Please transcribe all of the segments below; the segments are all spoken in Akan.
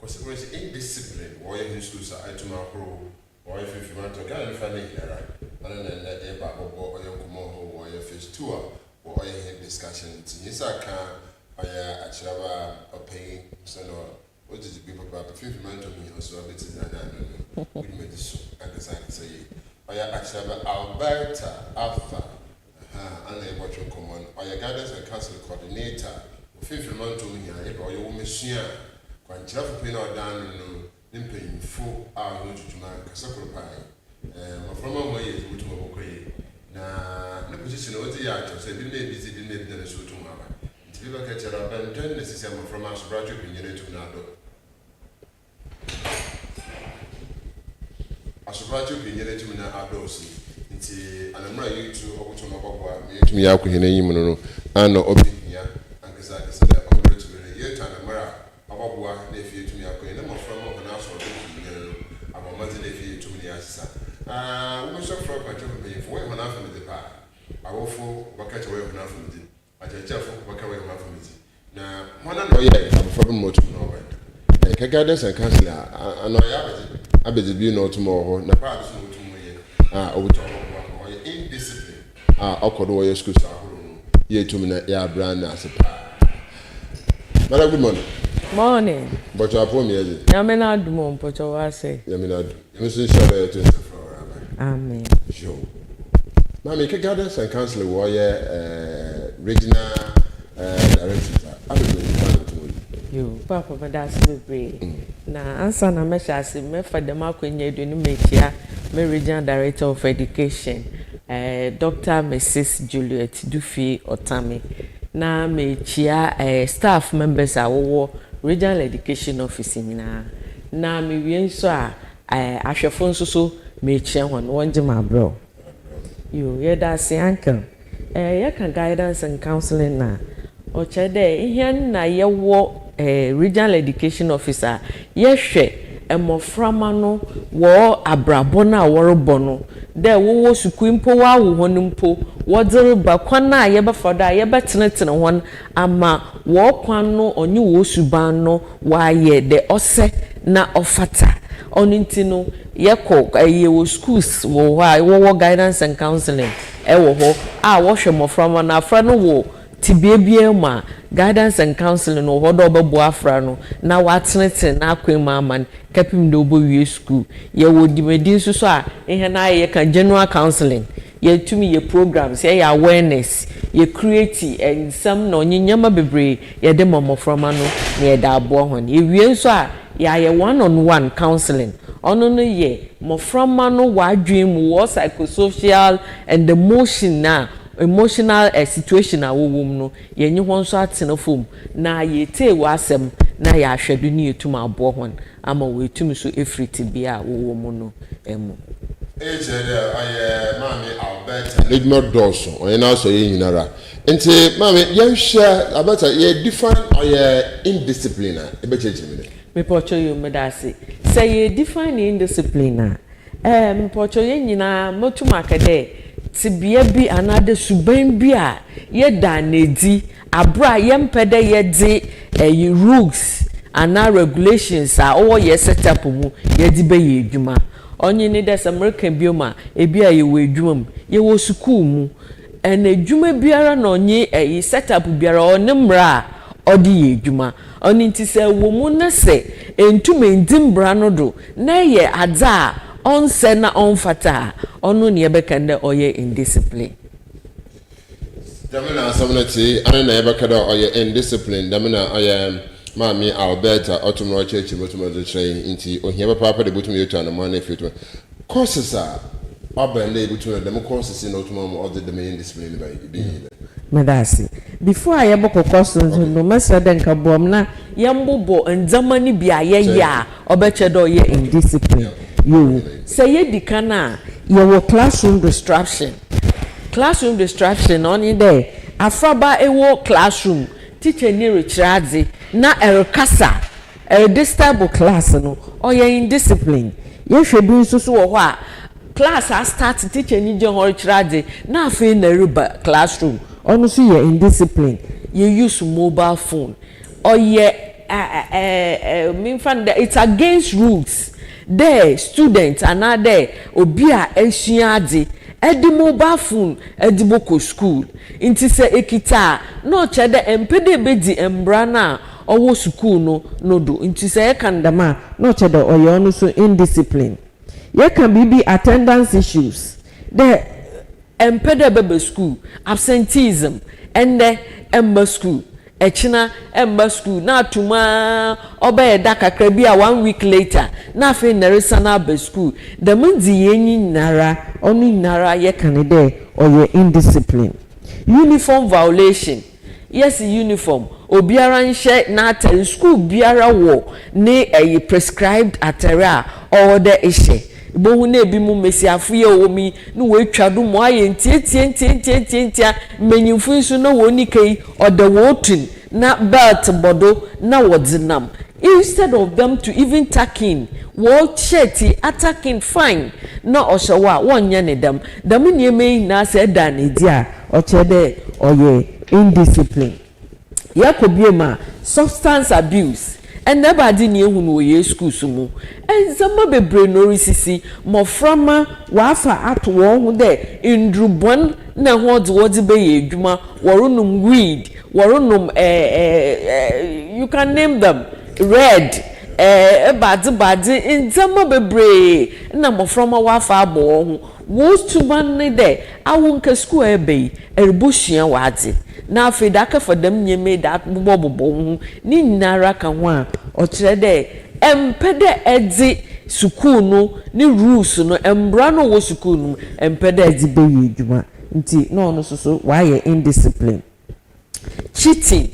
was indiscipline, or in schools, I to my pro, or if you want to go and find it, and then a Bible or your Kumo or your fish tour or your discussion. Yes, I can. I actually have a pain, so what did the people about 50 man to me or so a bit than I made this and the sign say. I actually have Alberta Alpha, and they watch your common, or your guidance and council coordinator, 50 man to me, or your machine. When Jeff Pin or down in paying full hour to my Casacro Pie, from my way to Mokoye. Now, the position of the yard, so didn't they busy, didn't they so to Mama? If you look at your abandoned necessary from us, brought you in your to Nado. I should brought you in your to Nadosi. And I'm ready to open to my papa, me out in a human and open here, and Casaka said, I'm going to be a year time. Ababwa nephew to me akọ na mo from mo na so do ni abamati nephew to me asa we so from kwacho be for we na family pa awofo bakacha we na family ajachafo bakacha we na family na hona no ye abafo mo to no ba ka guidance and counselor ano ya abedi bi no to mo na pa so mo to mo ye owo to mo ye indiscipline okodo we school sa horo no ye to me na ya brand as pa. Madam, good morning. Morning. But you are for me, Yamina Dumon, but you are say. Yamina, Mrs. Shabbat 24 hours. Amen. Sure. Mammy, can guidance and counsel warrior, regional director. I will do you, Papa, but that's the way. Now, answer na message, me for the mark when you do make here, me regional director of education, Dr. Mrs. Juliet Duffy Otami. Na me chia staff members awo regional education office na me wie so ahwefo nso so me chia hon wonje ma bro you ye da say uncle ye kan guidance and counseling na o che de ihe na ye wo regional education officer ye hwe emoframa no wo abrabo na worbo no de wo sukuu mpo wa wo honimpo wo dere ba kwana ye be foda ye be tenetene hon ama wo kwan no onye wo suban no wa ye de ose na ofata oninti no ye ko ye wo schools wo wo guidance and counseling wo ho wo hwe moframa na afra no wo tibie ma guidance and counseling no hodo obabu afra no na watenete na akwema man kapim do obo wie school ye wo dimedi so a ihe na ye kan general counseling ye tumi ye programs ye awareness ye create and some no nyanyama bebre ye de momoframa no na ye da abo ho ye wie so a ye one on one counseling ono no ye moframa no wa dream wo psychosocial and emotional situation a wo no ye nyi hon so atena fom na ye te wasem na ya ahwedu ni etum abo hon ama we etum so efriti bia wo mu no emu mami Alberta legmo doso onye na so ye nyinara nti mami ye hwa Alberta ye define or indiscipline e be chechime me pocho you me da say ye define indiscipline me pocho ye nyina motuma kede tibia bi another suban bi a ye da nedi abra ye mpede ye de rules and regulations a o ye set up mu ye di be ye adwuma onye ni des American bioma ebi a ye wo adwuma ye wo school mu en adwuma biara na onye set up biara onemra odi ye adwuma oni nti se wo mu na se entumendi mbra no do na ye adza on sena on fata onu ne yebekande oye indiscipline damina samnati ana yebekada oye indiscipline damina oye mami Alberta otumro chechi botumo de train inti ohia papa de botumo yetu ana ma na fetu courses a abande botumo dem courses na otumo mo of the indiscipline by be madasi before I yeboko courses no mesa den ka bom na yembobo nzamani bia ye ya obeche do ye indiscipline you say ye dikana your classroom distraction on in there afaba ewo classroom teacher ni richardze na erkasa disturb class no or ye indiscipline ye hwedu nsusu wo ho a class a start teacher ni je ho richardze na afi na riba classroom onu so ye indiscipline you use mobile phone or ye mean fan it's against rules there students another obi a ehia edi mobile phone edi boko school inti se ekita no chede empede bedi embra na owo school no do inti se kandama no chede oyo no so indiscipline ye can be attendance issues the empede bebe school absenteeism and the emba school echina emba school na tuma obe da kakra bi a 1 week later na fe neresa na be school the mundi yenyi nara onu nara ye kanide or ye indiscipline uniform violation yes uniform obiara nhye na atel school biara wo ne prescribed atera or the ishe bohu na ebi mu mesiafo ye omi no we twado mo aye ntie menyimfu nso na woni kai or the wotun na belt bodo na wodinam instead of them to even tuck in what sheti attacking fine na oshawa wonya ne dem nieme na se da ne dia o chede oye indiscipline yakobiema substance abuse and nobody knew who we school sumu and some bebre no risisi moframa wafa atwo hu de indrubon na hodi be edwuma worunum weed worunum you can name them red bad in some bebre na moframa wafa abo hu wo tuban ne de awonka school ebe erbushia wadi na afidaka for them nyeme that bobo ni nara kan ho a o kire de empede edi school no ni rules no embra no wo school no empede edi be yedwuma nti no so why indiscipline cheating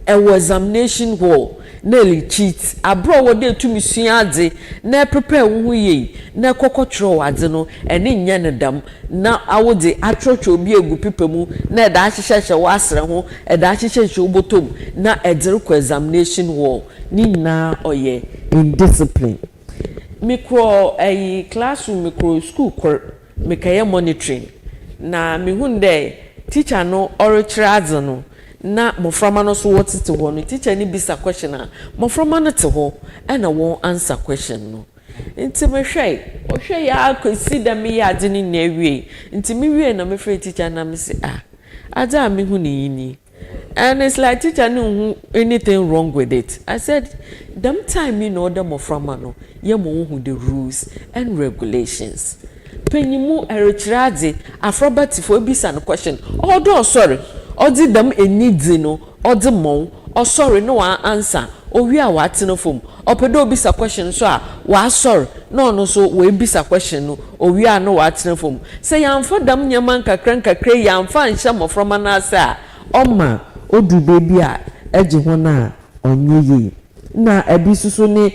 examination hall nearly cheat abro wo dey tumi suade na prepare wo ye na kokotro wade no ene nya ne dam na awode atrocho obi egu pipa mu na da ahyehyehye wasre ho da ahyehyehye obotom na edere ko examination hall ni na oye indiscipline micro classroom micro school ko mekaye monitoring na mehunde teacher no orichirazo no na moframa no so what to ho no teacher ni bisa question na moframa no te ho na won answer question no nti me hwe ya akwesi da me ya ade ni na wie nti me wie na me frɛ teacher na me say ada me hu ni yini and it's like teacher no anything wrong with it. I said them time me no the moframa no ye mo hu the rules and regulations penyimu erichirade afrobati for bisa no question although sorry odi dem enidi no odi mon o sorry no answer o wi a wate no fom opedo obisa question so a wa sorry no so we bisa question no o wi a no wate no fom say yamfa dam nyama nkakra yamfa nhye mofroma na asa oma odu baby a eje ho na onye na ebisusu ni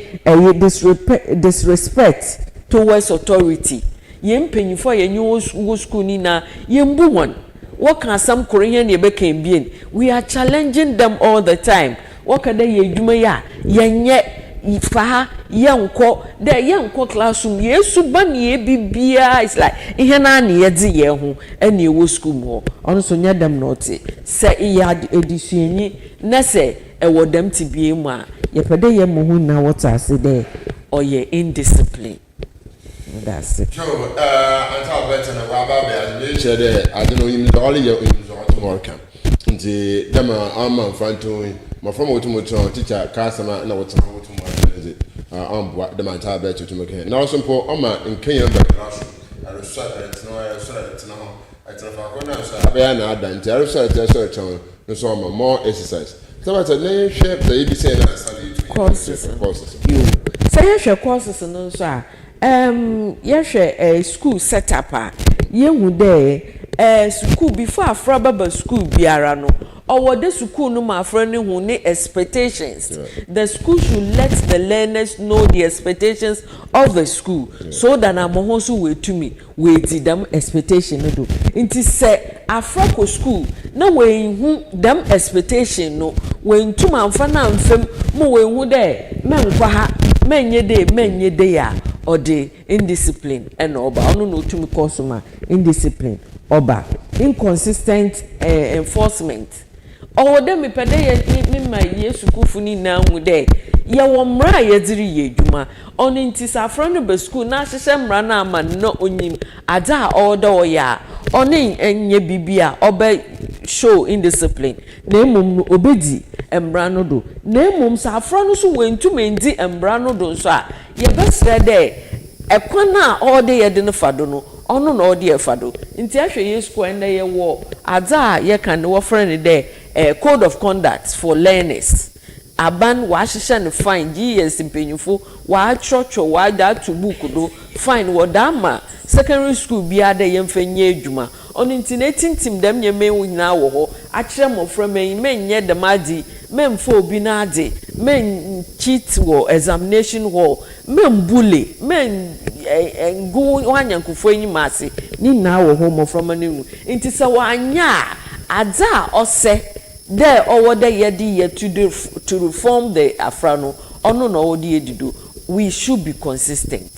disrespect towards authority yempanyifo yenyi wo school ni na yembu won what can some Korean ye can be? We are challenging them all the time. What can they do? Ya yenye ifaha yanko the yanko classroom yesu ban ye bibia is like ihena na ye di ye ho ene wo school mo ono so nya dem not say ya edisuanyi na say e wo dem tibie mu a ye pede ye mo hu na what ase there or ye indiscipline. That's it. So, until ALBERTA and Waba, as said, I don't know, you only your work. And the Dama Arma Franto, my former automotive teacher, Casama, and I was the man ALBERTA to make it. Now, some poor Oma in Kenya, I was it's no, I search on the summer, more exercise. So, I said, name shape the ABC and study courses. You say, your courses and so. School setup yehu de school before afraba school biara no or the school no ma afra ne hu ne expectations. The school should let the learners know the expectations of the school so that na mo ho so we tumi we di them expectation no do nti se afrako school na we hu them expectation no we ntuma amfa na amfam mo we hu de menkwa ha menye de ya or the indiscipline and oba ono no tumi consumer indiscipline oba inconsistent enforcement owo de me pede ye me ma yesu kufu ni na hu de ye wo mra ye diri ye dwuma ono nti safra no be school na hyehyɛ mra na ama no onyim ada a oda o ya ono enye bibia obe show indiscipline na emum obedi embra no do na emum safra no so wentum endi embra no do so a ye besre de ekwana all de ye de no fado no ono na all de fado nti ahwe yesu ko enda ye wo ada ye kan wo friend de code of conduct for learners aban wa hyehyɛ no fine gs mpenyufo wa chocho wa da to book do fine wo da ma secondary school bia de ye mfanye adwuma ono nti na tintim dem nye menwu nyina wo ho akyerɛ mo from menye dem adi memfo obi na ade men cheat wo examination hall men bully men go wanyankofo enyima ase ni na wo ho mo from anu nti se wanya ada ose there owo de yedi ye to reform the afrano ono na odi edido we should be consistent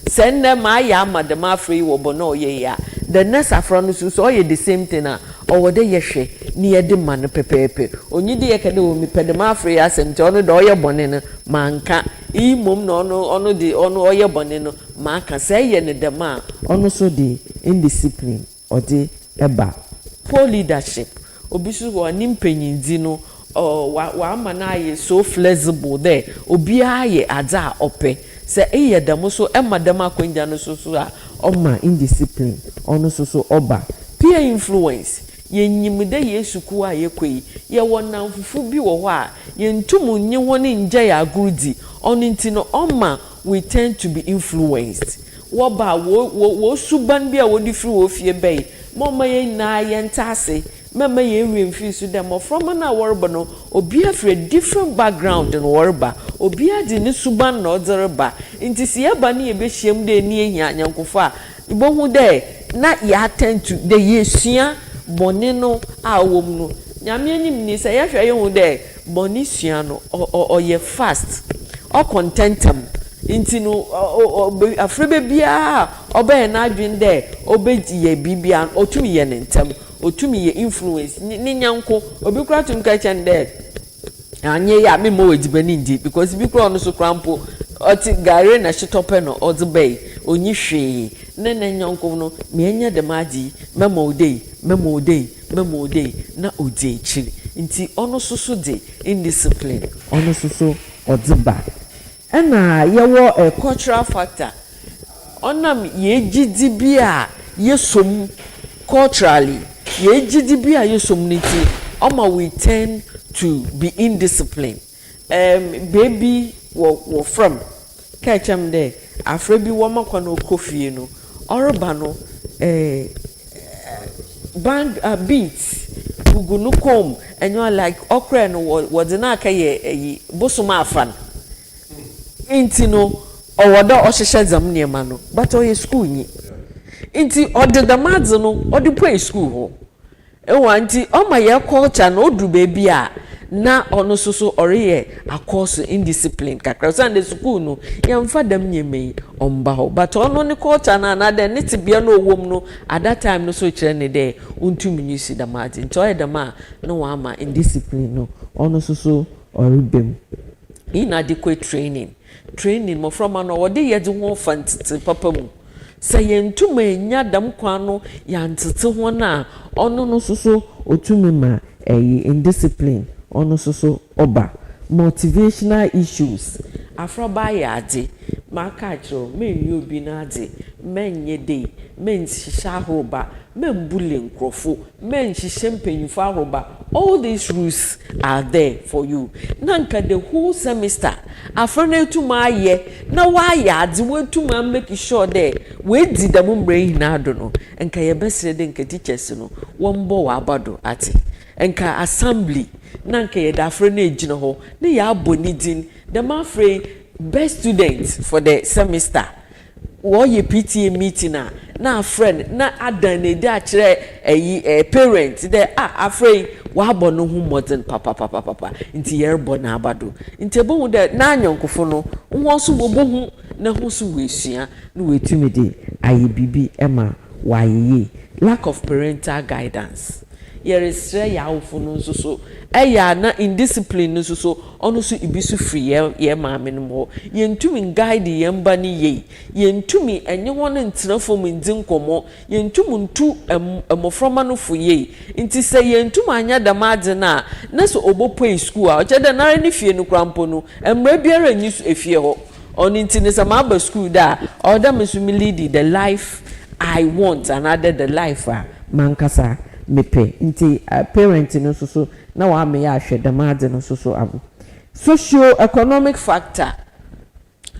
send them aya madam afrey wo bono ye ya the next afrano so ye the same thing na owo de ye hwe ni ye de man pepepe onyi de ye kede wo mi pedem afrey asem ono de oye bone no manka imom no ono de ono oye bone no manka say ye ne dem a ono so de indiscipline odi eba poor leadership obisu wo nimpanyindi no wa ama na ye so flexible there obi aye ada ope se eye dem so e madam akwanja no so a oma indiscipline ono so oba peer influence ye nyimde yesu ku a ye kwei ye wona mfufu bi wo ho a ye ntum nyi woni nje ya agudi ono nti no oma we tend to be influenced wo ba wo suban bi a wo di free wo fie bai mama ye na ye ntase mama ye remfi so dem from na worba no obi afre different background in worba obi adi ni suban na odzereba nti si ye ba na ye be hiem de ni ehia nyankofo a ibohu de na ya attend to the yesua bone no a wom no nyame anim ni se ye hwe ye hu de bone sua no o ye fast o contentam nti no afre be bia obe na adwen de obeji ye bibia otumi ye nentem otumi ye influence ni nyanko obi kura tum ka chende anye ya me mo wejibani ndi because bi kura no so krampo oti gare na shitope no odzebei onyi hwe ne nyanko no me enya de maji memo odei na odi chiri nti ono susu de indiscipline ono susu odzeba ena yewo a cultural factor onam ye gidi bia yesom culturally ye gidi bia yesom niti oma we tend to be indisciplined baby wo from catchem there afre bi wo makwa no kofie no oroba no band beats gugunu kom and you are like okra no wo de na aka ye bosoma afan inti no owodo ohihye zam niema no but o ye school nyi inti odedamade no odi poi school ho ewa nti o ma ye culture no odru baby a na ono soso oreye akoso indiscipline kakra so and school no yemfa dam nyemei omba ho but ono ne culture na de ne tibia no owom no at that time no so kire ne de untumi nyisi damade nti o ye dama no wa ma indiscipline no ono soso oribem inadequate training mo from an wode ye de ho fantete papa mu se yentum enya dam kwa no ya ntete ho na ono no soso otumi ma indiscipline ono soso oba motivational issues afroba ya ade maka chiro menyi obi na ade menye dey menhihya ahoba membule nkrofo menhihye mpanyufo ahoba all these rules are there for you nanka the whole semester afrona etuma aye na wa ya ade wetuma make sure there we di da mumbre hina ado no enka ye besre de enka teachers no wombo wa abado ate enka assembly nanka ye da afrona ejina ho ne ya abonidin the man free best students for the semester wo ye PTA meeting na friend na adan na di akire parent de afrey wa bono hu modern papa nti yer bona abado nti ebo de na anyonkofo no wo so bobo hu na hu so wesua na wetumi de aye bibi ema wa ye lack of parental guidance yeresre ya awofo no nso so eya na indiscipline no so ono so ibisu free ye maame no mo yentumi guide yemba ni ye yentumi enye won ntina fom ndi nkomo yentumi ntu emofroma no fo ye nti se yentumi anya damade na so obopo school a ochede na ni fie no krampo no emra biara nyi efie ho ono nti ne sama ba school da order me so me lead the life I want another the life mankasa mepe nti parent no so na wa me ya hwe damade no so abo socio economic factor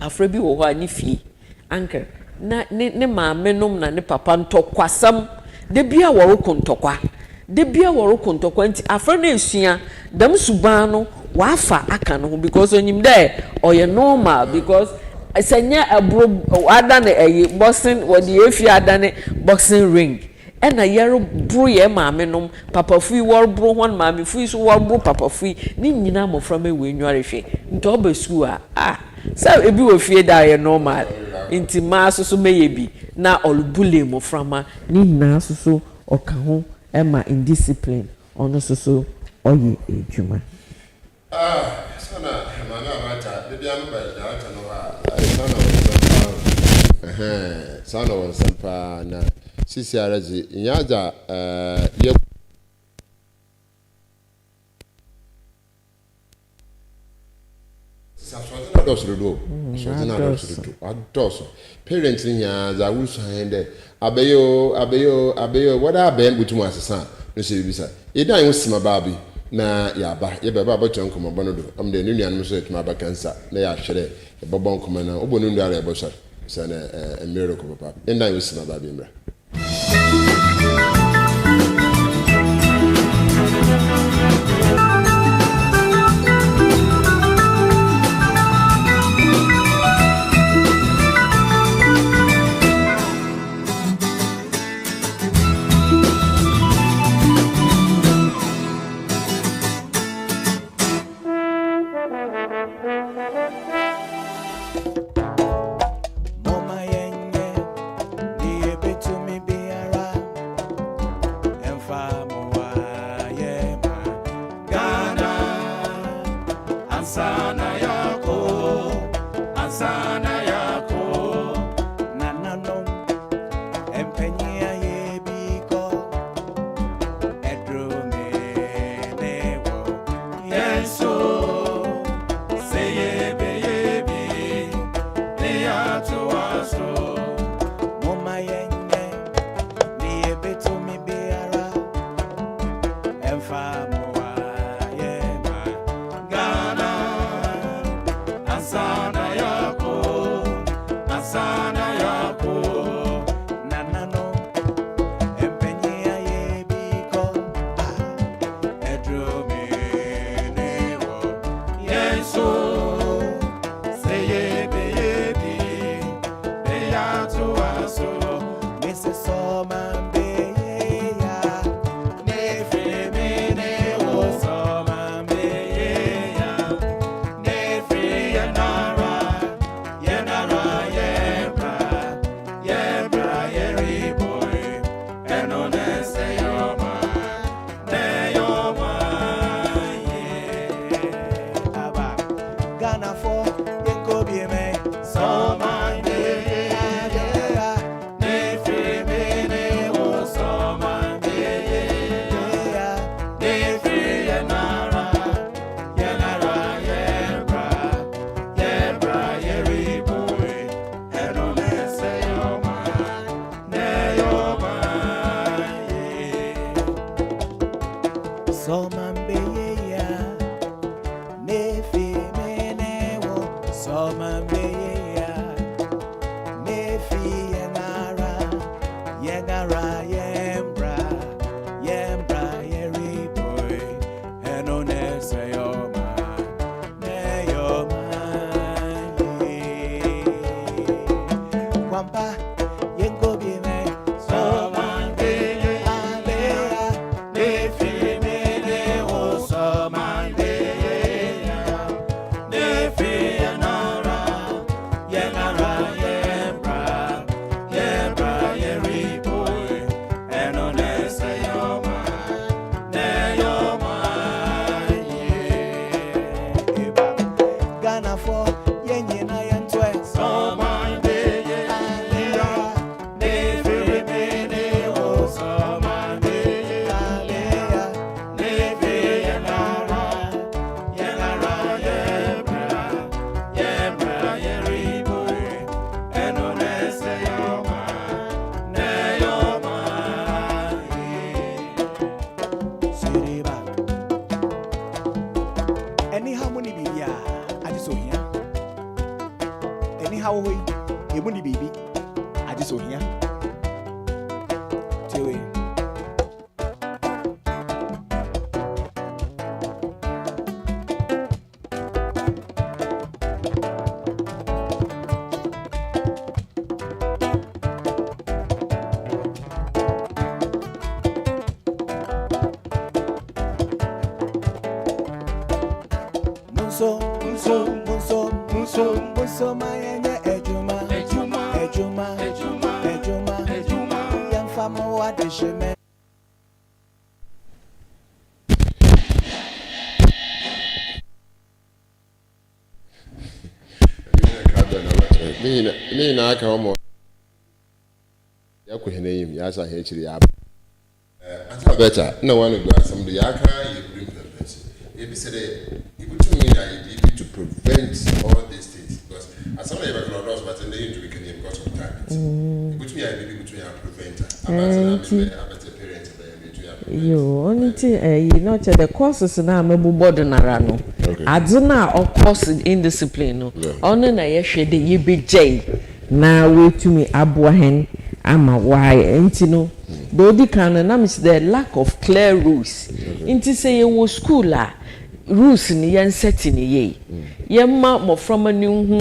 afrebi wo ho ani fie anker na ne maame nom na ne papa ntokwasam de bia wo kontokwa de bia wo kontokwa nti afre na esua dam suban no wafa aka no because onyim de oye normal because senya abro ada na boxing wodi efi ada ne boxing ring ena yero bro ye maame nom papa fui wor bro hon maame fui so wor bro papa fui ni nyina mofra me we nware hwe nto ba school so ebi wo fie da ye normal nti ma so meye bi na olbule mofra ma ni nyina so oka ho ema indiscipline ono so oye ejuma sana mana mata de bia no ba da ta no sana won sampa na sisi arazi nyaja ye safona doso adoso parents nya za wusu hande abeyo wada aben butumu asesa no se bibisa idan wo sima baabi na ya ba ye baba abato nkomo bono do am de nunu anum so etuma ba kansa na ya hwere e bobo nkomo na obo nunu ara e bo sha sana miracle papa idan wo sima baabi mra Yeah. Anyhow, you wouldn't be baby. I just saw here. So my ejuma yam famo wa de sheme ni na aka omo yakwo hene yim ya sa he chiri ya ALBERTA na one go assembly ya aka you bring the person if say you to me that you to prevent all these things because as some of you can not but in the end we can because of time which me I be to ya prevent ALBERTA parents you only you know the courses na mebubodo nara no aduna o course indiscipline no ono na ye hwede ye bejai na wetumi aboa hen ama why enti no dodi kan na miss the lack of clear rules enti say ye wo school a rules ni yen set ni ye yemma mo from a new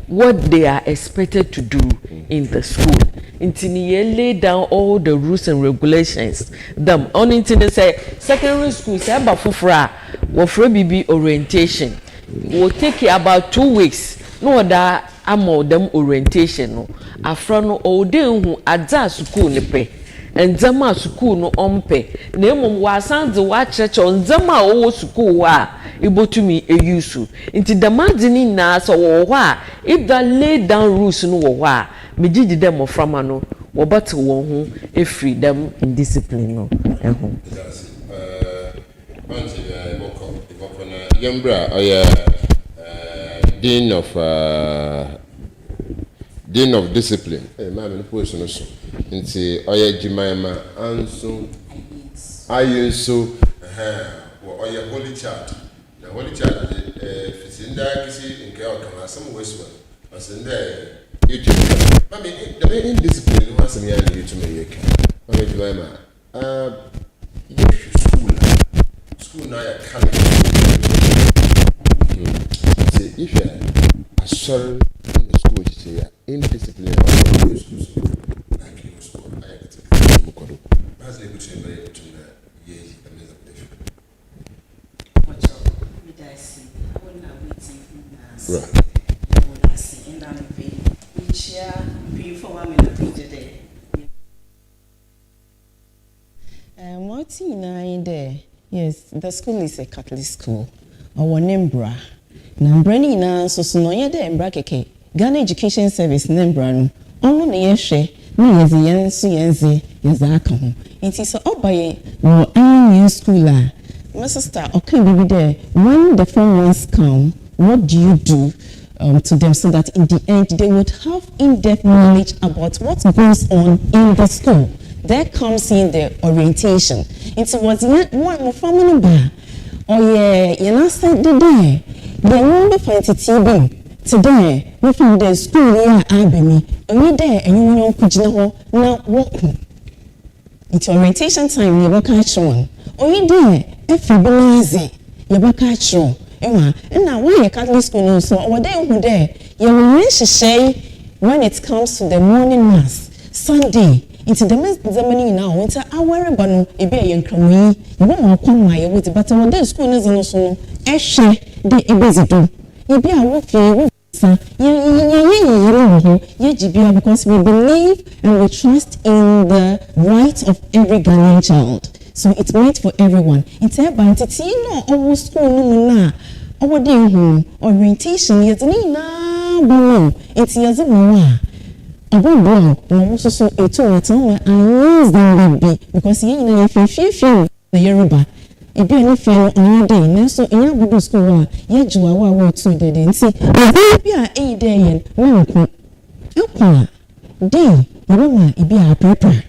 what they are expected to do in the school until you lay down all the rules and regulations them on until say secondary school say about fufra wo for bibi orientation will take about 2 weeks no that amo them orientation no afro no all day hu adza school ne pe nzama school no ompe na emom wasanze wa church nzama owo school wa ibotumi eyusu nti demanding na so wo ho a if that lay down rules no wo ho a megidi dem oframa no wo battle won ho e freedom in discipline no eho Yambra Dean of Discipline. Mama, no person so. Nti oya Jimaima anso ayenso oya holy child. The holy child fitinda kisi nke okama some westward. Asende you mama the indiscipline no asem ya ni to me yeke. Oya Jimaima school na ya kan. Say if you are sorry in the school you say indiscipline or school like you school I get it as they put you very to ye what me I see I will not waiting right I will see and I'm which be for 1 minute today what in there yes the school is a Catholic school our name bra na brani na so no ye de mbra keke Ghana Education Service nembra no ono na ye hwe na yenze aka ho nti so obaye no any school a my sister okay baby there when the form ones come what do you do to them so that in the end they would have in-depth knowledge about what goes on in the school that comes in the orientation it was one family ba oh yeah you know said there they won't find it today we from the school here abemi we there and you won kujina ho na walk it's orientation time you work at one oh you there everybody you work at one and now why Catholic school so what they who there you will say when it comes to the morning mass Sunday into the mess zamani now winter hour banu e be yenkrami you won come my with but when the school is no so ehwe de ebezido e be a wo fe because we believe and we trust in the rights of every Ghanaian child. So it's meant for everyone. It's about it, our school no na our day home orientation yet na bon it's yes no also so it's all I use them be because you know if you the Yoruba if you any fair on day na so in your school ya juwa wa to dey nti e a dey yen na nko ekwa dey Yoruba e be a paper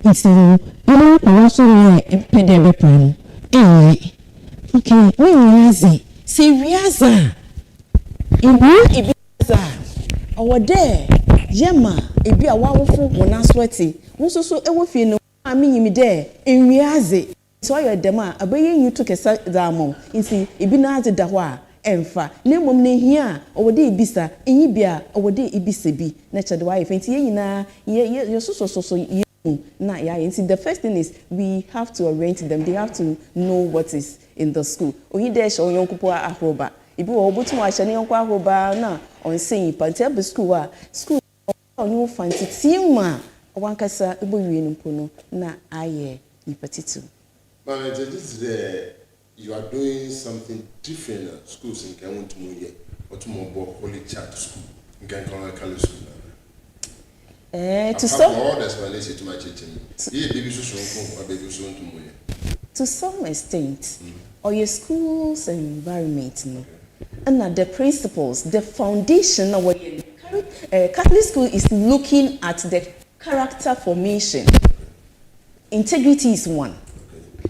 it's you know also pedal plan okay we reason serious e be Owo there yema ebi a wawofo wona sweaty wo so ewo fie no ami yimi there enwiaze so your dem a abaye you took a damo nti ebi na ade da ho a emfa na mom na hia owo de ibisa enyi bia owo de ibisa bi na chede wa ifenti ye nyina ye so na yeah, you see, the first thing is we have to arrange them. They have to know what is in the school. Oyi de show yon kupo ahoba. Ibi wo obutu wa shani yon kwa ahoba na on say pantel be school on you fancy tima wankasa ibo wi ni mpono na aye ni petitu. Manager, this is you are doing something different at schools in Kenya to Muye or to Mobo Holy Church School in Kenya College School. To some extent, or your school's environment, and the principles, the foundation of what Catholic school is looking at the character formation. Integrity is one,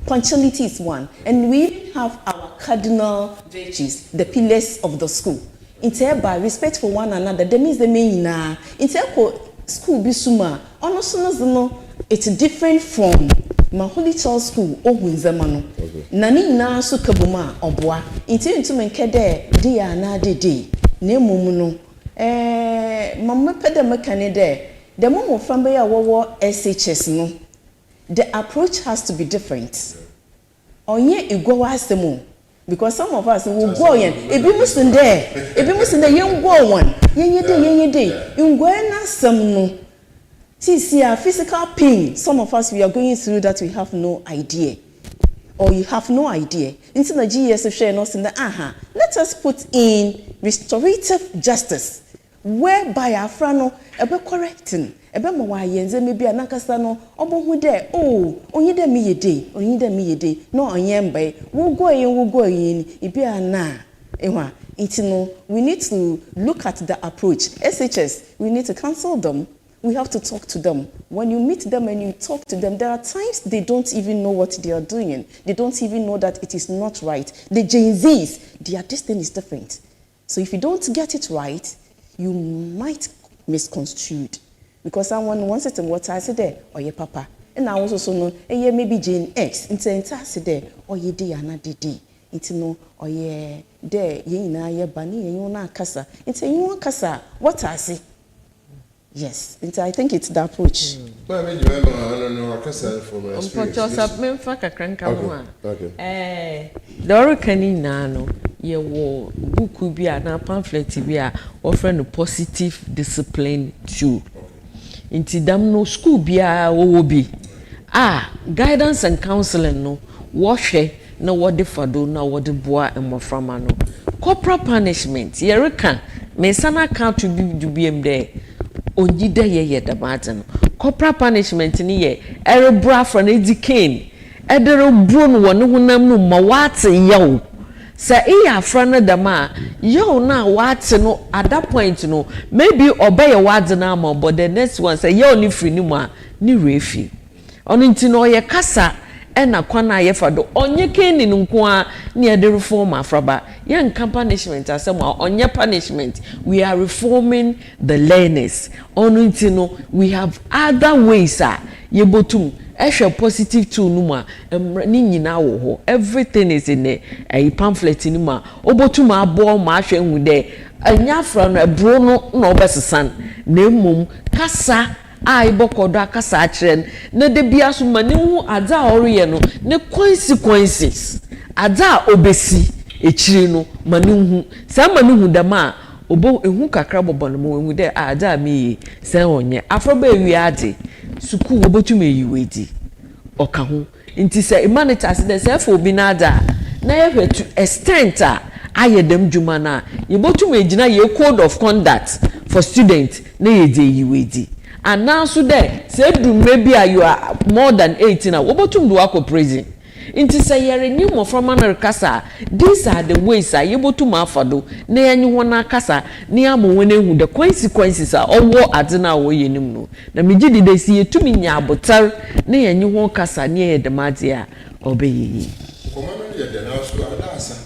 punctuality is one, and we have our cardinal virtues, the pillars of the school. By respect for one another, that means the main school bisuma ono no it's different from my holy child school ohunzema no na ni na so kabuma oboa nti menke de ya na de na emum no mama pede mekane de momo fambe ya wo SHS no the approach has to be different onye igwa asemu because some of us will go yen ebi musinde yen go one yen de ngwa na some no see physical pain some of us we are going through that we have no idea or you have no idea into the GS share no in the let us put in restorative justice whereby our frano ebe correcting ebe mo wa yenze mebi anakasa no obohu de onyi de me yede no onye mbe wo go yin ibi ana ehwa itino we need to look at the approach SHS we need to counsel them. We have to talk to them. When you meet them and you talk to them, there are times they don't even know what they are doing. They don't even know that it is not right. The Gen Zs, their destiny is different. So if you don't get it right, you might misconstrue it. Because someone wants it in what I said there, or your papa. And I also know, maybe Gen X, into I said there, or ye day and not day. Into no, or ye there, ye na ye bunny, you na casa. Into you want casa, what I say. Yes, I think it's the approach. Well, I mean, you remember, I don't know, I can say from my experience. Okay. The Canino, you wore book be a pamphlet be offering a positive discipline too. Into them no school be a be. Guidance and counseling no, wash no what the fado, no what the boy and more from no. Corporal punishment, Yerika, may sana count to be there. Onyi de ye da baten corporal punishment ni ye erebra for na edicane edere bro no won honam no ma wate yawo sa iya afra na da ma yawo na wate no at that point no maybe obey wade na ma but the next one say yawo ni free ni mu a ni refi ono nti no ye kasa ena kwana ye fado onye keni nko a ne de reform afraba ye nka punishment asem a onye punishment we are reforming the learners ono nti no we have other ways ye botum ehwe positive tool no ma ni nyina wo ho everything is in a pamphlet ni ma obotum abo ma ahwe hu de anya afra no ebro no na obesesan na emom kasa ibokodo akasa akren na de bia so mani hu ada oriye no ne consequences ada obesi echiri no mani hu sa mani hu da ma obo ehu kakra bobo no mo hu de ada mi se onye afroba ewi ade suku obotum eyiwedi oka hu nti se humanities de se fo bi na ada na ye to extent ayedem djuma na ye botum ejina ye code of conduct for students na ye de yiwedi. And now so there, say maybe you are more than 18 now. What about do ako prison? Inti say yere new mo from America. These are the ways I able to mafado. Ne anyu wana kasa ni amo wene hu the consequences are owo adina wo yenim no. Na meji de dey see to me nya abotar ne anyu won kasa ne ye de madia obeyi. Komano ye de na so adasa.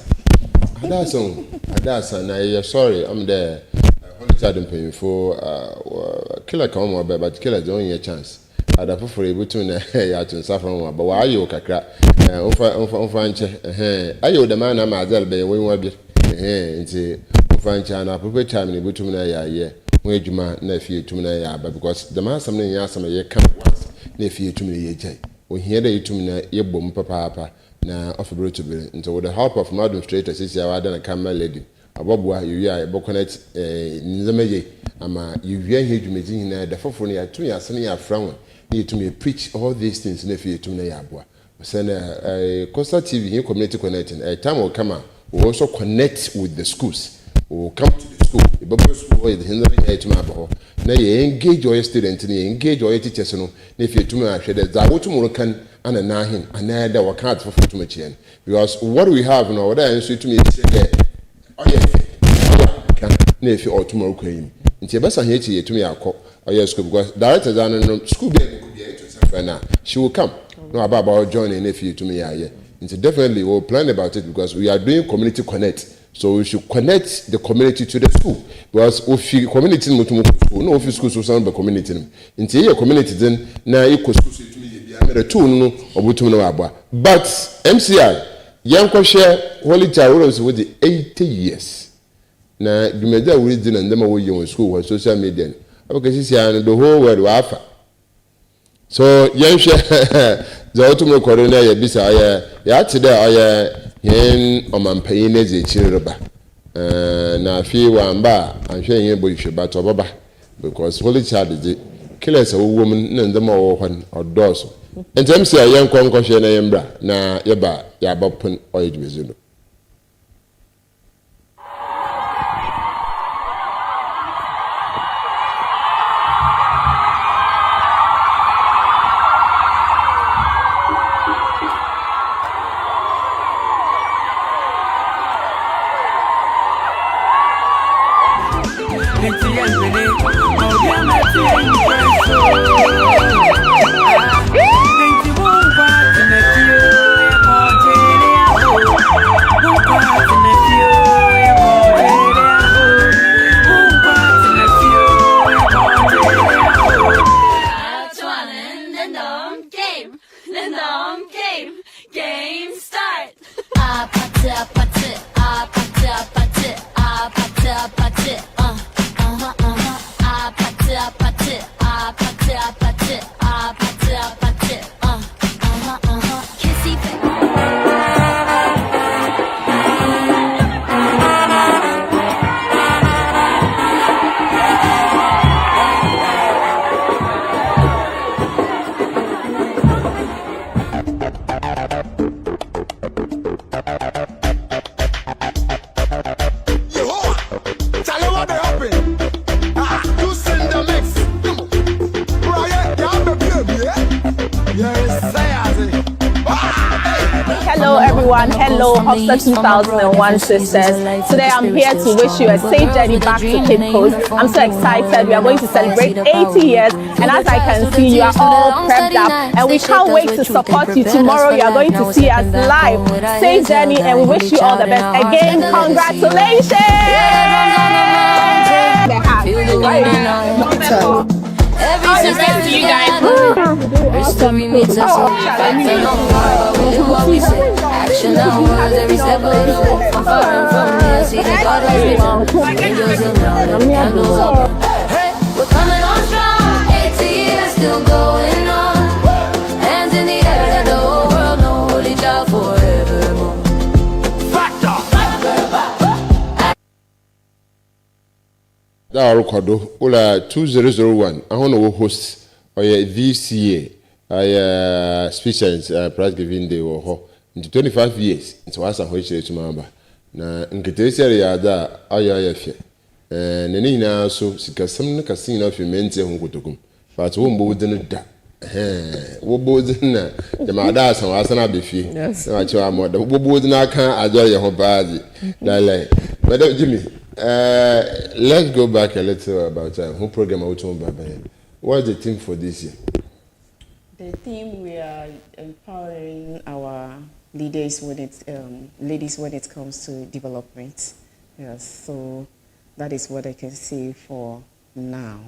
Adasa na ye sorry I'm there. child painful killer come over but killer don't your chance ada for able to na ya to suffer one but why you kakra onfa nche ayo the man am azel be we wa bi nti onfa nche na proper time ni butum na ya ye we adwuma na fie tum na ya ba because the man some na ya some ye can once na fie tum na ye jai ohia da yitum na ye bom papa na offer to be nti with the help of my administrator sisi ya wada na camera lady abobwa you ya bo connect nzamaye ama you hear hedwumezi hina da foforo na ya tu ya sene ya franwe you to me preach all these things na fie tum na ya aboa send Costa TV here community connecting a time will come we also connect with the schools we come to the school the bubble school is the hinder here to my boy na you engage your students and engage your teachers no na fie tum na hwe that what tomorrow can and na hin and that we can't for to much because what we have now what I so to me say oh yeah na fie or tomorrow kwem nti be sa here tie tum ya akọ oh school because directors are no school be she will come. No about joining if you to me yeah. It's definitely we'll plan about it because we are doing community connect. So we should connect the community to the school. Because if you community no if school so sound by community. Into your community then na equal school to me the two no obutum no aba. But MCI young share holy child with the 80 years. Na the media we did and them away in school or social media. Okay, see the whole world wafa. So yenshe za otumo korona ya bisa ya tide aya yen omanpayin eze chireba na fi wamba anhwe yen boyhwe ba to baba because holy child is killers a woman na ndema wo hwan odoso entem se yen konkɔhwe na yembra na yeba ya bapon oyedwezuno. Hello, Hofstra 2001 sisters. Today I'm here to wish you a safe journey back to Cape Coast. I'm so excited. We are going to celebrate 80 years, and as I can see, you are all prepped up, and we can't wait to support you. Tomorrow you are going to see us live. Safe journey, and we wish you all the best. Again, congratulations! Every single you guys. Restoring me to what we say. Action now words every step of the way. I'm far from here. See the God is written. Angels around, candles up. Hey, we're coming on strong. 80 years still going on. Hands in the air, let the whole world know. Holy child forevermore. That record ula 2001 I want to host or this year I speeches prize giving day or into 25 years into was a which to mamba na nketesi ya da aya fie nene na so sikasam na kasin na fi mente hu kotokum but wo mbo wudin da wo bo wudin na de ma da san wasa na be fie na wa chewa mo da wo bo wudin aka ajo ye ho baazi like madam Jimmy let's go back a little about who program out on Baba. What's the theme for this year? The theme, we are empowering our leaders when it ladies when it comes to development. Yes, so that is what I can say for now.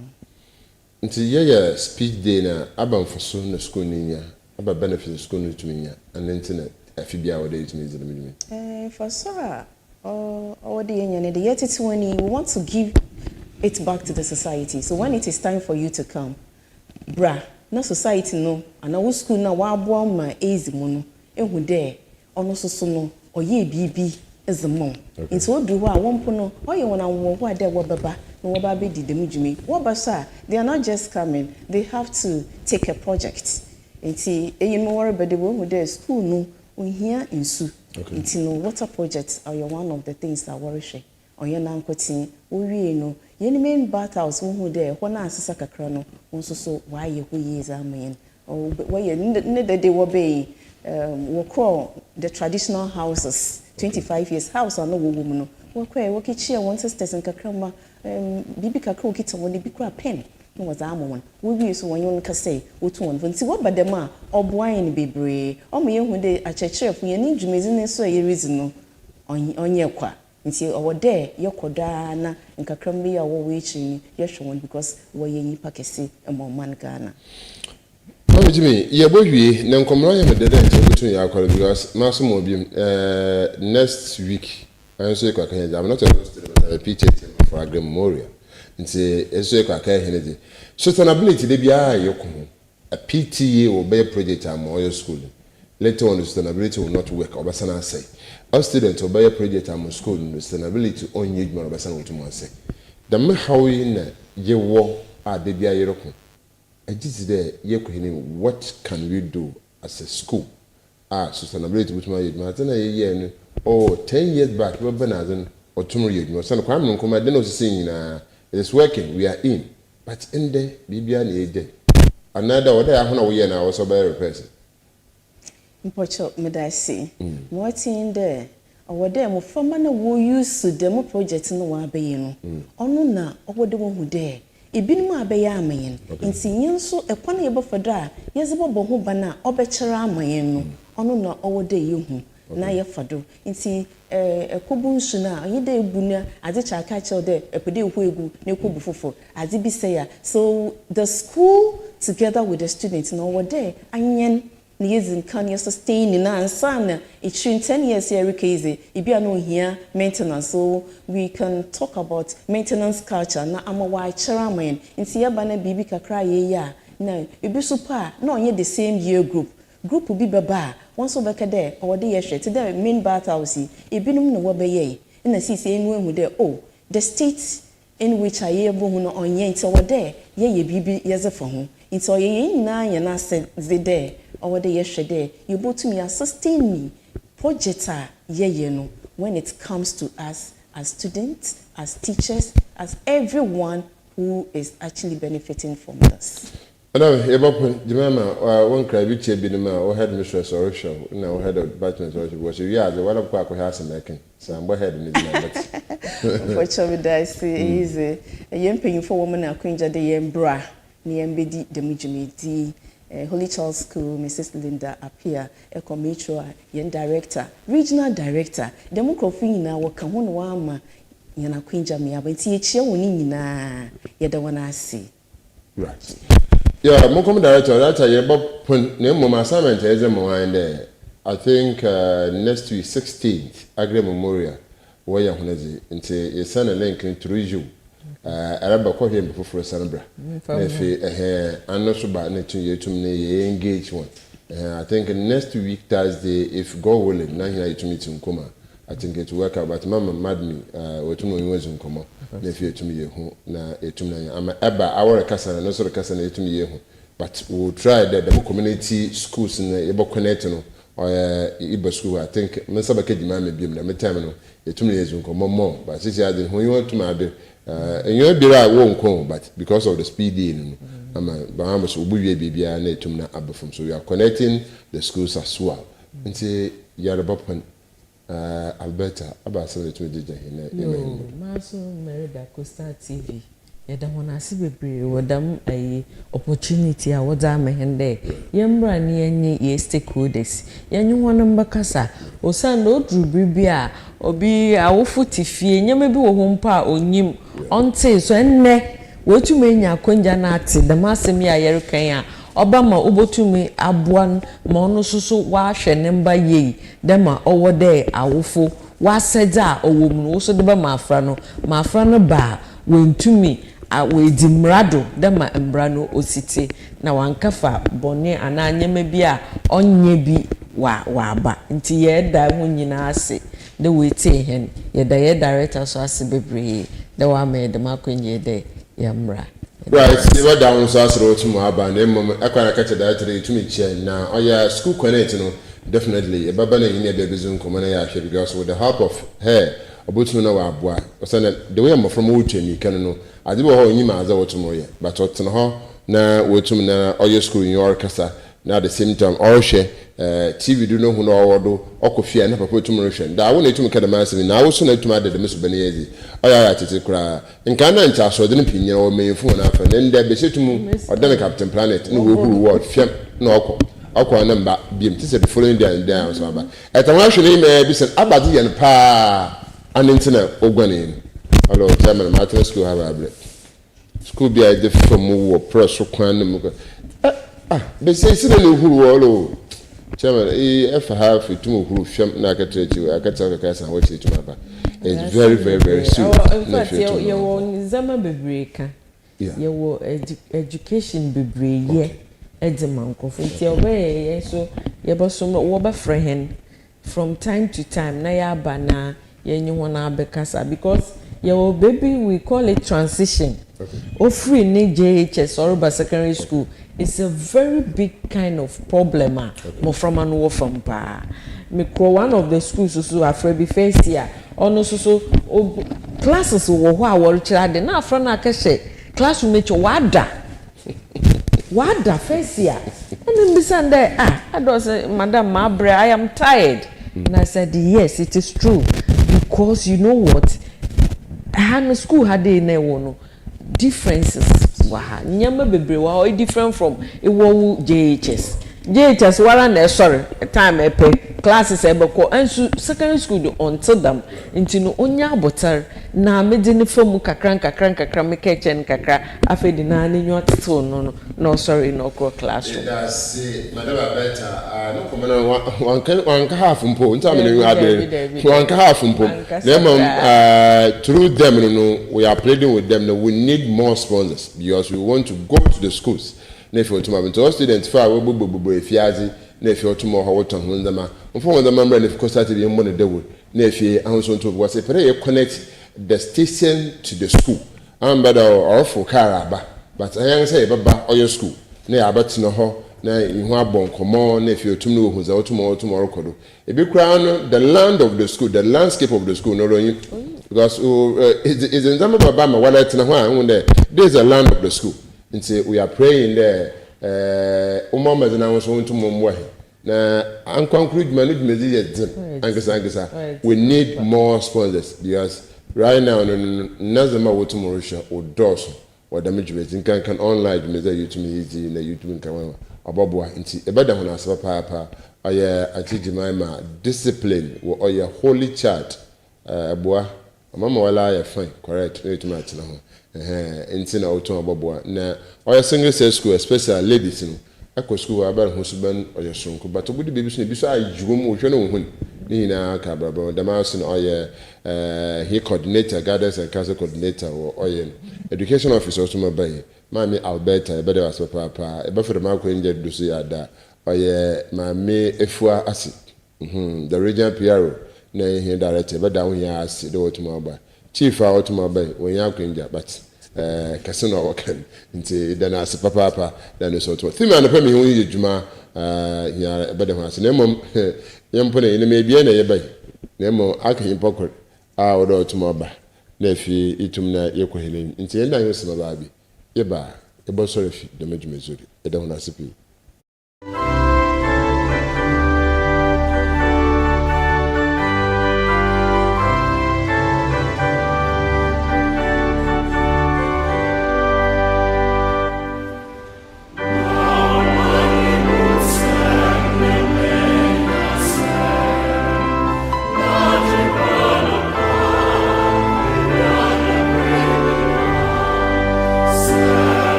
Nti ye speech day na aba mfoso na school ni nya aba benefit school no tumi nya and internet afibia wo dey tumi zeme For sure the nya the yet it's when we want to give it back to the society. So when it is time for you to come, bra, na society no and our school na wa abo ma easy mu no ehu there ono so no oye bibi is the mom. It's what do wa won pono oye wona wo ho ade wo baba no wo ba be di dem dwumi wo ba sa they are not just coming, they have to take a project. Nti eyin mo worry be the wo there school no ohia nsu. Nti no water projects are one of the things that worry she oye na nkoti wo wie no ye ni main battles wo hu there ho na asesa kakra no won so why ye ho ye examine o we ne de wo be we call the traditional houses 25 years house no wo mu no we call we kichi won sisters nkakra ma bibi kakra okita won bi kra pen no was amon we be so won yon ka say wo to won nti wo badam a oboan ni bebre o me ye hu de achechefo ye ni dwumezi ne so ye reason no onye kwa nti owo de yekoda na nkakram bi ya wo we chi ye hwon because wo ye nyipa kese emomman Ghana. Oh Jimmy, ye bohwie na nkomro ye medede nti betun ya akwara because maso mo biem next week I say kwa kan I'm not a PTA for Agri Memorial. Nti eso kwa kan henede. Sustainability de bia yeko a PTA will be a project am or school. Later on sustainability will not work obasana say. Our students will be a project am school sustainability on you man obasana will say. The me how in ye wo a de bia yeko. I just there what can we do as a school? Sustainability which my year oh 10 years back we been or tomorrow you son of crime come I don't know saying it is working we are in but in there Bibian a day another what I want to now also by a person Mpocho medasi what in there or there mo former na wo use demo project no wa be no ono na obode wo hu there ebinum abeya amayen nti yenso ekwana yebofada yezebo ho bana obekere amayen no ono na owode yehu na yefado nti ekobunsu na yede ebuna ade chaka chelde epede hu egu na ekobu fofo ade bi say ya so the school together with the students no owode anyen na yezin kan ye sustain na ansana it's 10 years here case ibia no here maintenance so we can talk about maintenance culture na amawa chiraman nti ye ba na bibi kakra ye ya na ebi super na onye the same year group bi baba won so beka there or the year to the main battles ebinum na wo be ye na sisi enu emu there oh the state in which I able no onye nti wo there ye bibi yezefo ho nti oye nyina nya na se there or the yesterday, you bought me a sustain me project ye no when it comes to us as students, as teachers, as everyone who is actually benefiting from this. Hello, Ebop, the mama, one cry which had been or head mistress or show, no head of department was you the one of Quack has a making. So I'm ahead in it. Unfortunately, I see easy a young paying for woman, a queen de Yembra, Niembedi, the Mujimiti. Holy Child School, Mrs. Linda Apia, Ecometro, yen director, regional director, Democracy na waka hono wama yana kwinja me abenti echia woni nyina ye da wana ase. Right. Yeah, mo come director that ye bob na mo assignment e ze mo wan there. I think next week 16th Agri Memorial where ya honazi nti ye send a link through you. Araba ko hwe mbofoforo sanbra na fi anoso ba na tun yetum na ye engage one I think next week Thursday if God willing na here yetum meeting koma I think it will work out but mama madmi wetum no yezu nkomo na fi yetum ye hu na yetum na ama eba awore kasa na no so kasa na yetum ye hu but we will try that the community schools na ebo connect no or iba school I think me sabaka di mama biem na me time no yetum na yezu nkomo mo but since you had when you want to ma and you be right won't but because of the speed in Bahamas will be bibia na etum na abefom so we are connecting the schools as well nti Yarabop Alberta about 7 to the no maso Merida Costa TV yɛda ho ase bebree wɔdam ayi opportunity a wɔdza amehende yɛmbra ne yenye ye stakeholders yenye wɔn mbakasa osan no oduru biribi a obi awofo tifie nyema bi wɔ ho mpa onyim onte so enne wotumi nya akonja na ate dama asɛm ya yɛrekan a obama ubotumi aboan ma ono soso wa hwɛ ne mba yei dama ɔwɔ dɛ awofo wa sɛdza ɔwɔ mu no so de ba maafra no ba wentumi a wedi mrado dama mbrano osite na wankafa bone ana nyema bi a onye bi wa aba nti yɛda ho nyina ase de wete hen yɛda director so ase bebree de wa ma yɛda makonye de yamra. Right, you were down so as road to Moaba, name I can't catch a dietary to me chair now. Oh, yeah, school connect, definitely. A babana in your baby's own common because with the help of her, a button of our boy, or send the way I'm from Uchen, you can know. I do a whole new man as I was tomorrow, but what's in her now, what to me all your school in your casa. Now the same time, all share TV do know who know or coffee and never put to motion. That I wanted to make a massive. Now, also need to matter the Miss Benezi. Oh, yeah, to cry. In Canada, so didn't opinion or may phone up and then there be said to me, or then Captain Planet, no who word, fiam, no, I'll number, beam, to say the following day and down. So, at a national email, be sent Abadi and Pa, and internet, Oganin. Hello, Chairman, Martin School, have a break. School be a different move, press or quantum. They say, sit in who all Chairman, if I have to move who film Nakate, I can tell the cast and watch it to my back. It's very, very, very soon. In fact, you won't Zama Bebreka. You will education Bebre, yeah, Edman Coffee, your way, so you bought some Waba friend from time to time, Naya Bana, Yenuana Bekasa, because your baby, we call it transition. Or free in JHS or secondary school. It's a very big kind of problem. More from and war from pa. One of the schools who are free first year. Or so classes who are child. Now from a classroom make you wada first year. And then beside there, I don't say, Madam Mabre, I am tired. And I said, yes, it is true. Because you know what? The school had a differences. Nyama bebre wa different from ewo JHS wala sorry time classes ebeko and secondary school do until them into no onya abotar na mede ne fam kakran me kitchen kakra afedi na ne nyo tito no sorry no classroom that's Madam ALBERTA no comment one half mpo nta me no one half mpo through them we are pleading with them that we need more sponsors because we want to go to the schools na if you to my students for we efiazi na if you to more how to hundama for the member if course that be money dey na if you also to was say connect the station to the school am better or for caraba but I am say baba or your school na abati no ho na ihu abon komo na if you to know who's out tomorrow kodo e be crown the land of the school the landscape of the school no because is in some baba ma wala tina ho an there's a land of the school and say we are praying there umama zina won so ntum mo na conclude manage we need more sponsors because right now nazama wotumoro sha odoso or damage can online measure YouTube easy na YouTube kan aboboa nti ebeda ho na asaba papa oye atijimama discipline or your holy child aboa mama wala ya fine correct no tuma atina ho nti na oton aboboa na oya single sex school especially ladies no akọ school aba ho suban oya sonko but obudi baby so bi so ajugum o hwe no ho ni na ka brabo damas no oya he coordinator guidance and council coordinator oya education officer so mabai mami ALBERTA ebe da so papa ebe for ma ko nje do so ya da oya mami efua asi the regional PRO na he director ebe da ho ya asi do otuma ba chief a otuma ba when ya ko nja but kasino wakan nti dana as papa dana so to thima na pami hu yedwuma ya ebe da ho asi na mom yempo na ene me bia na ye bai na mom aka himpokor a odo otuma ba na fi itum na yekohele nti yenda yosima ba bi yeba ebo sore fi de medjumezuri eda ho na sipi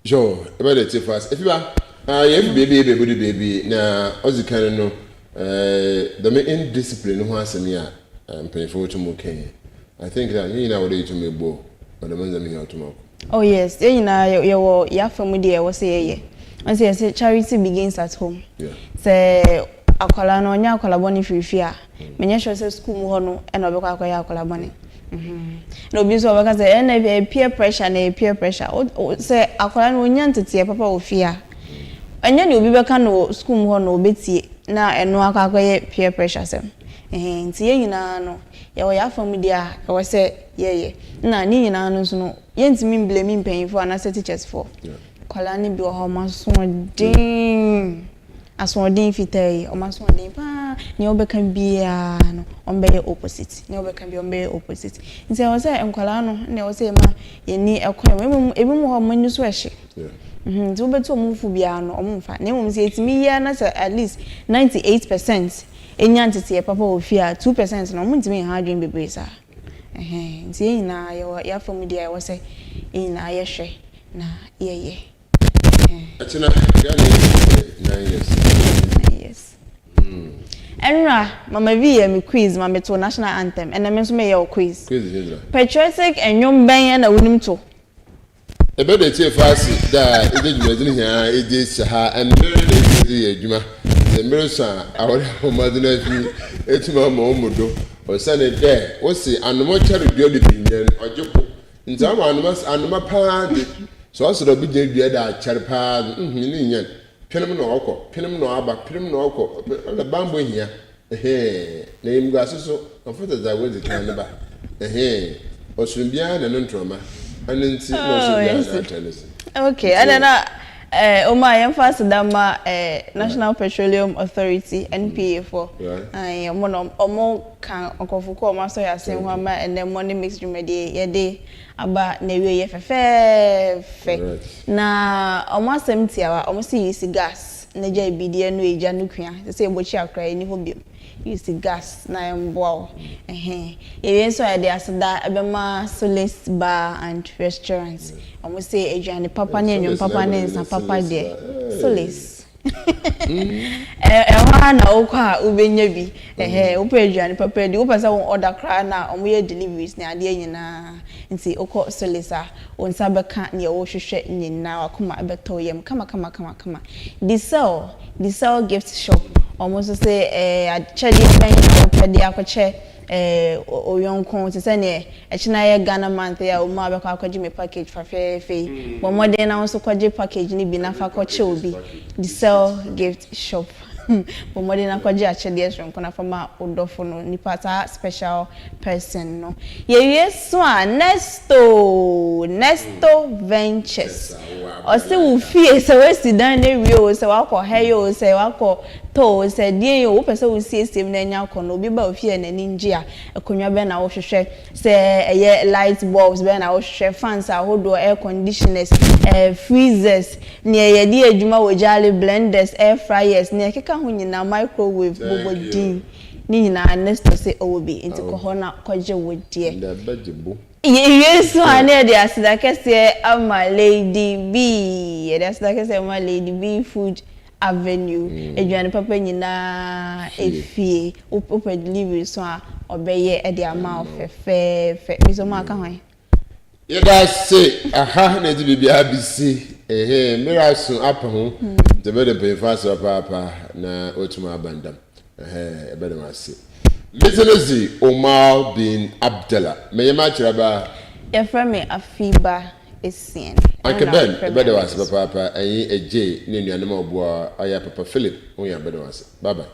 Joe, about it first. If you are, baby, now, as you can know, the main indiscipline who has me, paying for to Mokane. I think that you know what to me, Bo, but the ones that me out tomorrow. Oh, yes, you know, your family was say, I say, charity begins at home. Yeah. Say, akola no nya akola boni frifia menye hwe se school mu ho no e na obekwa akoya akola boni no bi so obeka say na peer pressure say akola no nya ntete papa ofia anya ne obi beka no school mu ho no obetie na eno akoye peer pressure sem nti ye nyina no ye wo ya family a e wo se ye na ni nyina no so no ye ntimi blame mpanyifo ana se teachers for akola ni bi wo ho maso din aswodin fitai o maswodin pa ni obeka bia no ombe opposite ni obeka bia ombe opposite nti e wose enkwala no na e wose ma yeni ekwa ebi mu ho mani so ehye nti obetu omufu bia no omumfa na emum se etimi ya na at least 98% enya ntete papa ofia 2% no omntimi ha adwen bebresa nti yina ya family ya wose yina ye hwe na ye Achina, Gani, 9 years. Yes. Enra, Mama V, me quiz, Mama to national anthem, and I mean to me your quiz. Patriotic and young Ben and a winning too. A better cheer fast that it didn't here, it is her and very Juma. The Mirror, our home mother, it's my momodo, or Sunday there. What's the animal charity opinion or Joko? In some animals, animal party. So I said, I'll be the other charipad, million. Pinam no oko, pinam no aba, pinam no oko, the bamboo here. Name glasses, of what I was the kind of or soon beyond and trauma. And then see no okay, and then OMAR emphasize dama National Petroleum Authority NPA for I omo kan okofuko omo so ya sen hama and then money mix remedy ye dey aba na we ye fe na omo asem tiawa omo si use gas na ja bidie no eja no kua say ebochi akra ni ho biem use gas na emboa ye so ya dey asda ebema Solace Bar and Restaurants omo say ejuane papa ne enyo papa ne nsa papa de Solace na okwa ubenya bi upa ejuane papa de upa sa won order kra na omo ye deliveries na ade nyina nti okọ Solace onsa beka ne wo hwehwe nyina akoma abeto yem kama the cell gift shop almost say achadi ben opedi akoche oyonko to say ne echina ye Ghana month ya o ma abekọ akọji me package fa fe but more than na so kwaje package ni bi na fa koche obi the cell gift shop but more than akọji achadi esronko na fama odofo no ni pata special person no ye so Nesto Ventures o se wo fie se we sidan na wi o se wakọ heyo se wakọ to se die yo wo pese wo siesie na nya akọ no obi ba ofie na ninji a ekonwa be na wo hwehwe se eye light bulbs be na wo hwehwe fans ahodo air conditioners freezers ne ye di adwuma wo jale blenders air fryers ne keka ho nyina microwave bobo din ni nyina Nesto se o bi enti ko ho na kwaje wo die yes one dey asida kese ama Lady B dey asida kese ama Lady B Food Avenue ejuane papa nyina efie open delivery so a obeye e dey ama ofefe mi so ma ka hwan ye da say aha na di bibia bisi miraso apa ho de be de fast papa na otuma abandam ebe de wase Listenerzi OMAR bin ABDULLAH. May ma chiraba. Your friend me Afiba Esien. Uncle Ben, ebe was papa ayi eje ni nuanom obo aya papa Philip onya ebe was. Bye bye.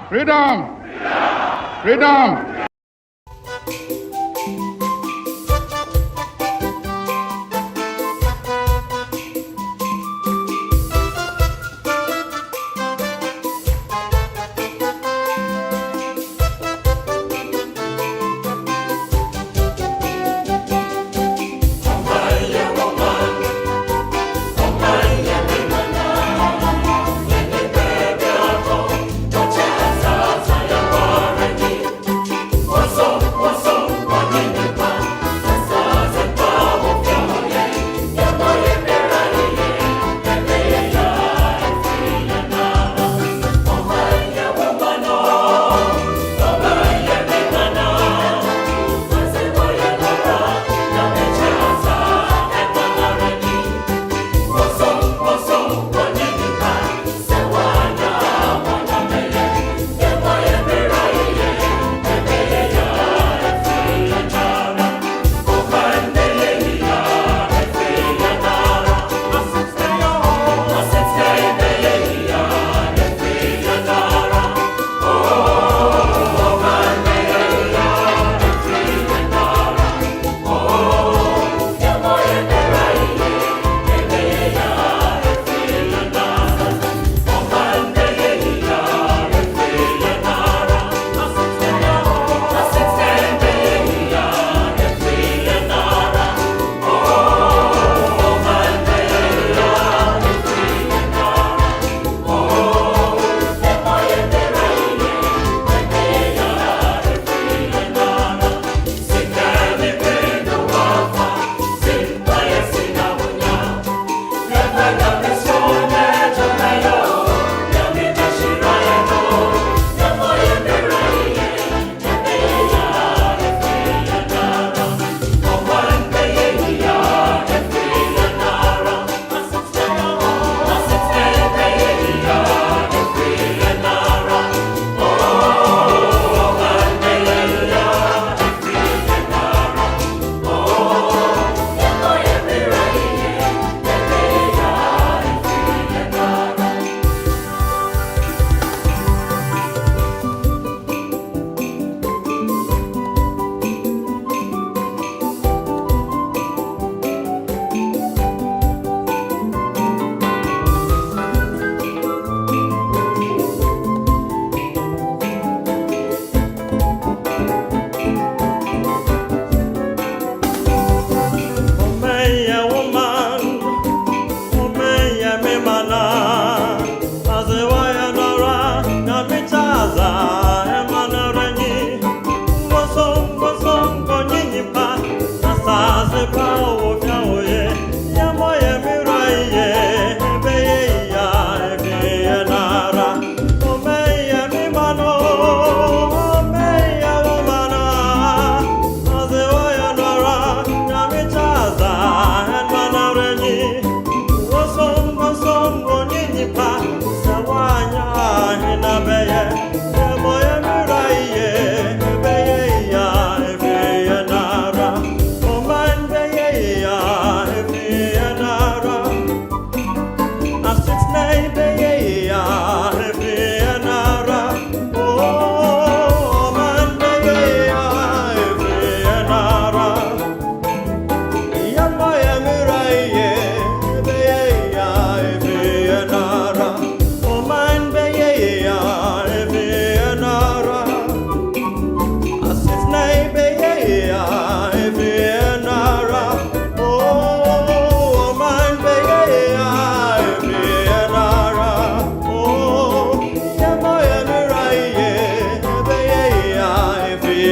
Freedom! Freedom!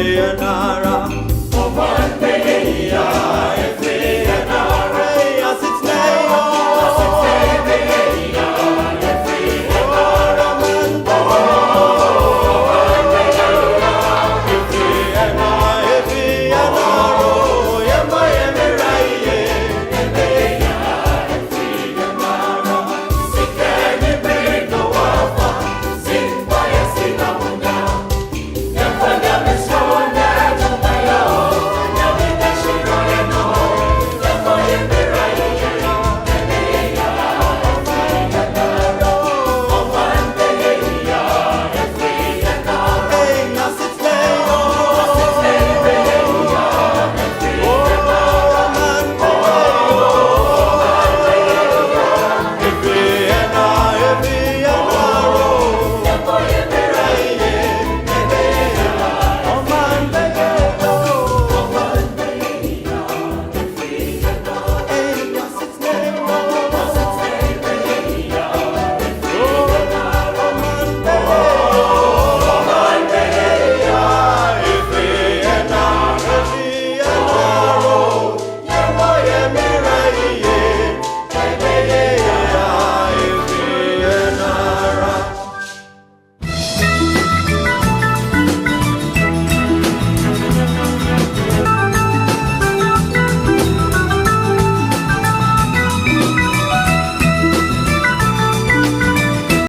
Yeah.